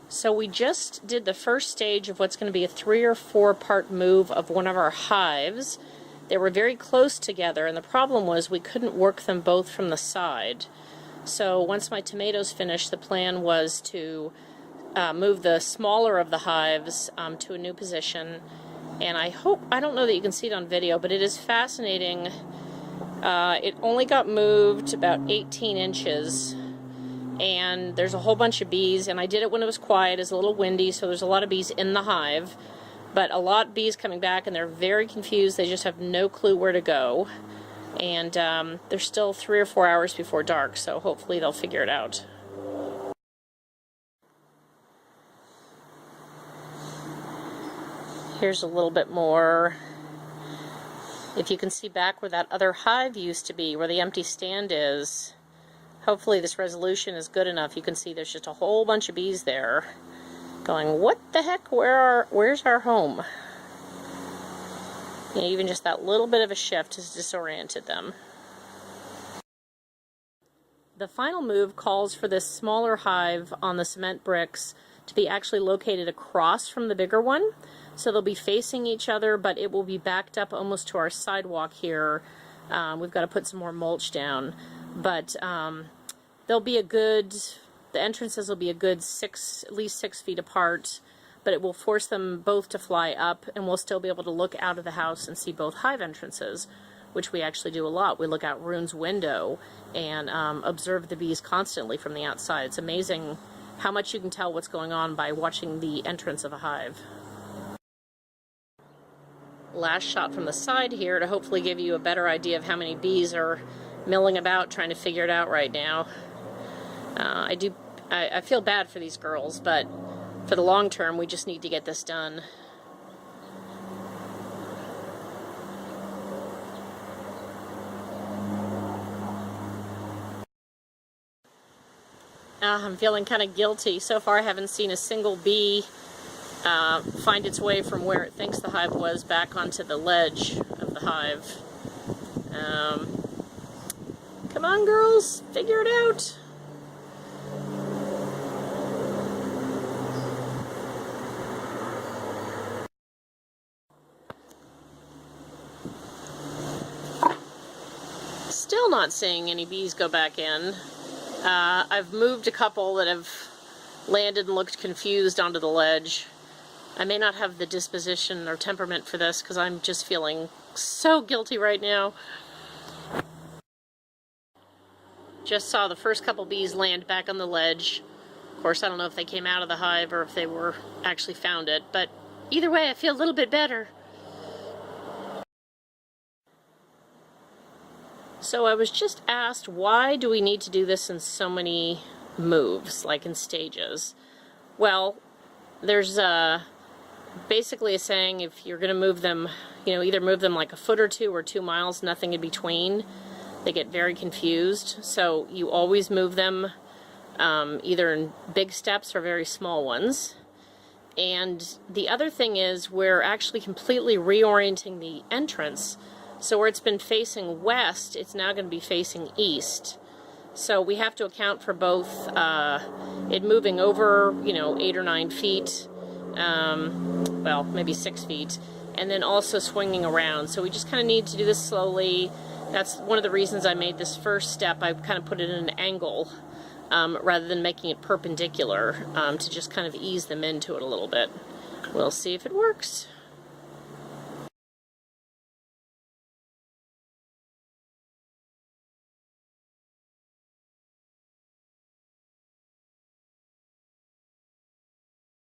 So we just did the first stage of what's going to be a 3 or 4 part move of one of our hives. They were very close together, and the problem was we couldn't work them both from the side. So once my tomatoes finished, the plan was to move the smaller of the hives to a new position. And I don't know that you can see it on video, but it is fascinating. It only got moved about 18 inches. And there's a whole bunch of bees, and I did it when it was quiet. It's a little windy, so there's a lot of bees in the hive, but a lot of bees coming back, and they're very confused. They just have no clue where to go, and there's still 3 or 4 hours before dark, so hopefully they'll figure it out. Here's a little bit more. If you can see back where that other hive used to be, where the empty stand is, hopefully this resolution is good enough. You can see there's just a whole bunch of bees there going, what the heck, where's our home? You know, even just that little bit of a shift has disoriented them. The final move calls for this smaller hive on the cement bricks to be actually located across from the bigger one. So they'll be facing each other, but it will be backed up almost to our sidewalk here. We've got to put some more mulch down. But they'll be the entrances will be a good at least 6 feet apart, but it will force them both to fly up, and we'll still be able to look out of the house and see both hive entrances, which we actually do a lot. We look out Rune's window and observe the bees constantly from the outside. It's amazing how much you can tell what's going on by watching the entrance of a hive. Last shot from the side here to hopefully give you a better idea of how many bees are milling about trying to figure it out right now. I feel bad for these girls, but for the long term, we just need to get this done. I'm feeling kind of guilty. So far I haven't seen a single bee find its way from where it thinks the hive was back onto the ledge of the hive. Come on, girls, figure it out. Still not seeing any bees go back in. I've moved a couple that have landed and looked confused onto the ledge. I may not have the disposition or temperament for this because I'm just feeling so guilty right now. Just saw the first couple bees land back on the ledge. Of course, I don't know if they came out of the hive or if they were actually found it, but either way, I feel a little bit better. So I was just asked, why do we need to do this in so many moves, like in stages? Well, there's basically a saying, if you're going to move them, either move them like a foot or 2 or 2 miles, nothing in between. They get very confused. So you always move them either in big steps or very small ones. And the other thing is we're actually completely reorienting the entrance. So where it's been facing west, it's now going to be facing east. So we have to account for both it moving over, 8 or 9 feet, well, maybe 6 feet, and then also swinging around. So we just kind of need to do this slowly. That's one of the reasons I made this first step. I kind of put it in an angle rather than making it perpendicular to just kind of ease them into it a little bit. We'll see if it works.